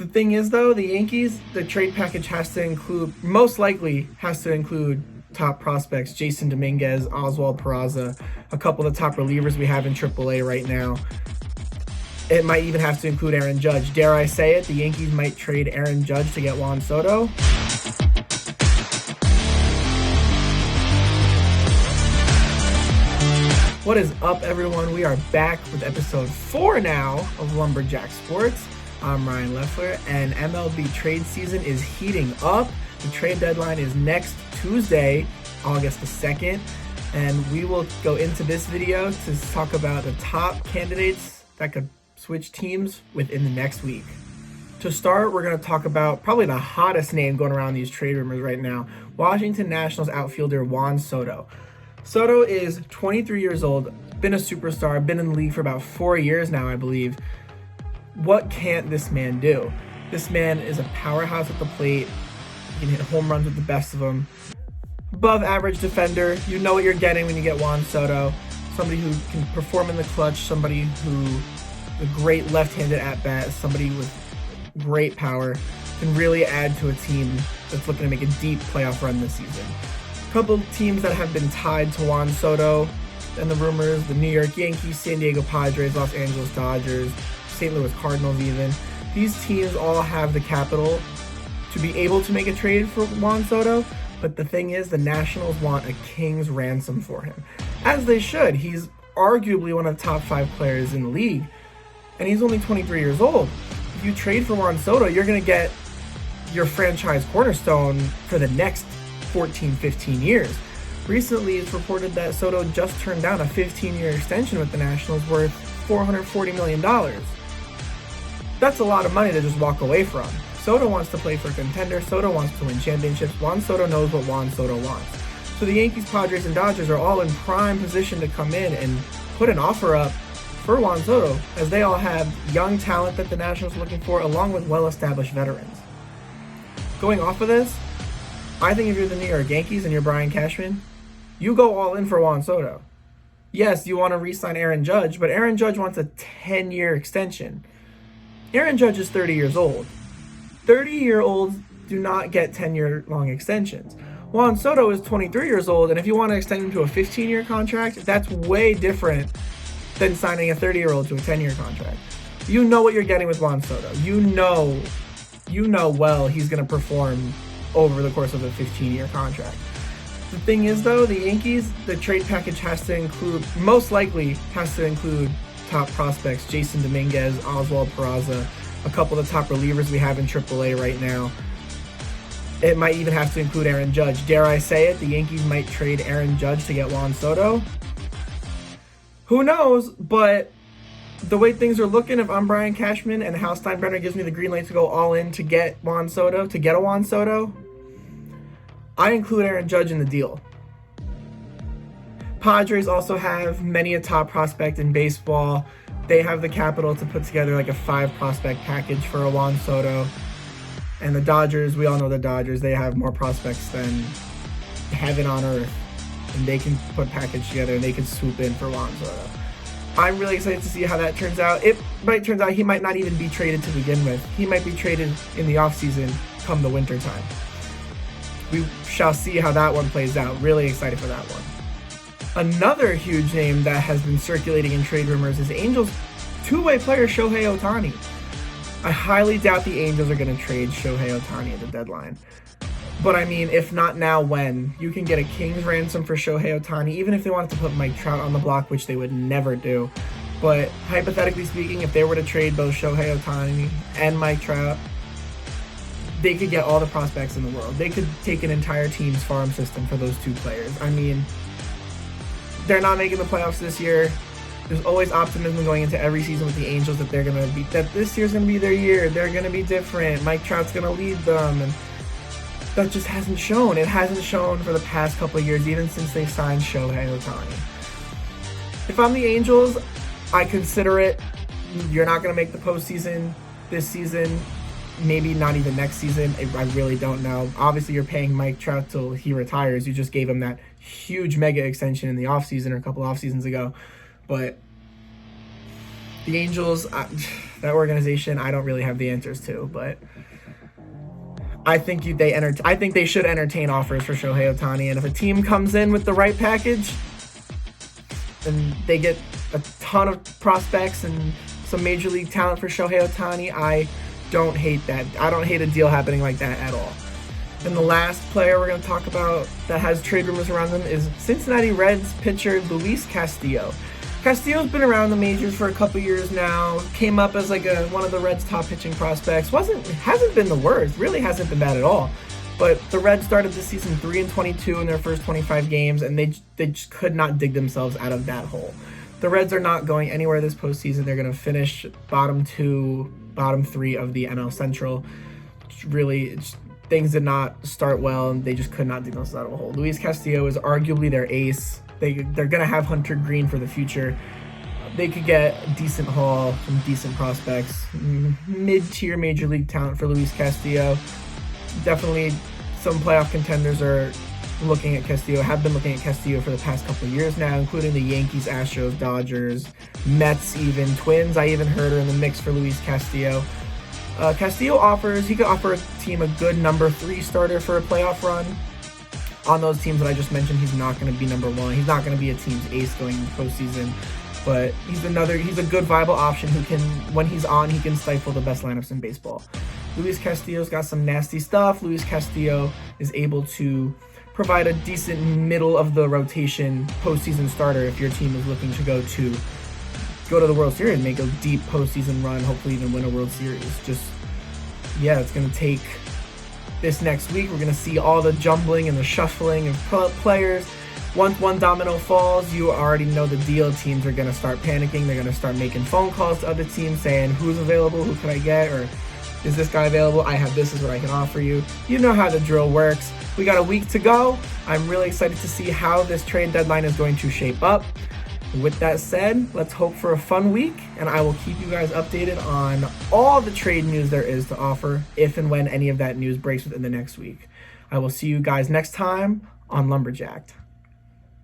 The thing is, though, the Yankees, the trade package most likely has to include top prospects, Jason Dominguez, Oswald Peraza, a couple of the top relievers we have in AAA right now. It might even have to include Aaron Judge. Dare I say it, the Yankees might trade Aaron Judge to get Juan Soto. What is up, everyone? We are back with episode 4 now of Lumberjack Sports. I'm Ryan Leffler, and MLB trade season is heating up. The trade deadline is next Tuesday, August the 2nd, and we will go into this video to talk about the top candidates that could switch teams within the next week. To start, we're going to talk about probably the hottest name going around these trade rumors right now, Washington Nationals outfielder Juan Soto. Soto is 23 years old, been a superstar, been in the league for about 4 years now, I believe. What can't this man do? This man is a powerhouse at the plate. He can hit home runs with the best of them. Above average defender. You know what you're getting when you get Juan Soto. Somebody who can perform in the clutch, somebody who a great left-handed at-bat, somebody with great power, can really add to a team that's looking to make a deep playoff run this season. A couple teams that have been tied to Juan Soto and the rumors, the New York Yankees, San Diego Padres, Los Angeles Dodgers, St. Louis Cardinals even. These teams all have the capital to be able to make a trade for Juan Soto, but the thing is, the Nationals want a king's ransom for him. As they should. He's arguably one of the top 5 players in the league, and he's only 23 years old. If you trade for Juan Soto, you're going to get your franchise cornerstone for the next 14, 15 years. Recently, it's reported that Soto just turned down a 15-year extension with the Nationals worth $440 million. That's a lot of money to just walk away from. Soto wants to play for a contender. Soto wants to win championships. Juan Soto knows what Juan Soto wants. So the Yankees, Padres, and Dodgers are all in prime position to come in and put an offer up for Juan Soto, as they all have young talent that the Nationals are looking for, along with well-established veterans. Going off of this, I think if you're the New York Yankees and you're Brian Cashman, you go all in for Juan Soto. Yes, you want to re-sign Aaron Judge, but Aaron Judge wants a 10-year extension. Aaron Judge is 30 years old. 30-year-olds do not get 10-year-long extensions. Juan Soto is 23 years old, and if you want to extend him to a 15-year contract, that's way different than signing a 30-year-old to a 10-year contract. You know what you're getting with Juan Soto. You know well he's going to perform over the course of a 15-year contract. The thing is, though, the Yankees, the trade package most likely has to include top prospects, Jason Dominguez, Oswald Peraza, a couple of the top relievers we have in AAA right now. It might even have to include Aaron Judge. Dare I say it, the Yankees might trade Aaron Judge to get Juan Soto. Who knows, but the way things are looking, if I'm Brian Cashman and Hal Steinbrenner gives me the green light to go all in to get Juan Soto, I include Aaron Judge in the deal. Padres also have many a top prospect in baseball. They have the capital to put together like a 5-prospect package for a Juan Soto. And the Dodgers, we all know the Dodgers, they have more prospects than heaven on earth. And they can put a package together and they can swoop in for Juan Soto. I'm really excited to see how that turns out. It might turn out he might not even be traded to begin with. He might be traded in the offseason come the winter time. We shall see how that one plays out. Really excited for that one. Another huge name that has been circulating in trade rumors is Angels two-way player Shohei Ohtani. I highly doubt the Angels are going to trade Shohei Ohtani at the deadline. But I mean, if not now, when? You can get a king's ransom for Shohei Ohtani, even if they wanted to put Mike Trout on the block, which they would never do. But hypothetically speaking, if they were to trade both Shohei Ohtani and Mike Trout, they could get all the prospects in the world. They could take an entire team's farm system for those 2 players. I mean, they're not making the playoffs this year. There's always optimism going into every season with the Angels that that this year's going to be their year. They're going to be different. Mike Trout's going to lead them, and that just hasn't shown. It hasn't shown for the past couple of years, even since they signed Shohei Ohtani. If I'm the Angels, I consider it. You're not going to make the postseason this season. Maybe not even next season. I really don't know. Obviously, you're paying Mike Trout till he retires. You just gave him that huge mega extension in the offseason or a couple off seasons ago. But The Angels, that organization, I don't really have the answers to, but I think they should entertain offers for Shohei Ohtani, and if a team comes in with the right package and they get a ton of prospects and some major league talent for Shohei Ohtani, I don't hate that. I don't hate a deal happening like that at all. And the last player we're going to talk about that has trade rumors around them is Cincinnati Reds pitcher Luis Castillo. Castillo's been around the majors for a couple years now. Came up as like one of the Reds' top pitching prospects. Hasn't been the worst. Really hasn't been bad at all. But the Reds started the season 3-22 in their first 25 games, and they just could not dig themselves out of that hole. The Reds are not going anywhere this postseason. They're going to finish bottom 2, bottom 3 of the NL Central. Things did not start well, and they just could not dig themselves out of a hole. Luis Castillo is arguably their ace. They're going to have Hunter Green for the future. They could get a decent haul from decent prospects. Mid-tier major league talent for Luis Castillo. Definitely some playoff contenders are looking at Castillo, have been looking at Castillo for the past couple of years now, including the Yankees, Astros, Dodgers, Mets even, Twins. I even heard are in the mix for Luis Castillo. Castillo could offer a team a good number 3 starter for a playoff run. On those teams that I just mentioned, he's not going to be number 1. He's not going to be a team's ace going into postseason, but he's a good viable option who can, when he's on, he can stifle the best lineups in baseball. Luis Castillo's got some nasty stuff. Luis Castillo is able to provide a decent middle of the rotation postseason starter if your team is looking to go to the World Series, make a deep postseason run, hopefully even win a World Series. It's going to take this next week. We're going to see all the jumbling and the shuffling of players. Once one domino falls, you already know the deal. Teams are going to start panicking. They're going to start making phone calls to other teams saying, who's available, who can I get, or is this guy available? I have this is what I can offer you. You know how the drill works. We got a week to go. I'm really excited to see how this trade deadline is going to shape up. With that said, let's hope for a fun week, and I will keep you guys updated on all the trade news there is to offer if and when any of that news breaks within the next week. I will see you guys next time on Lumberjacked.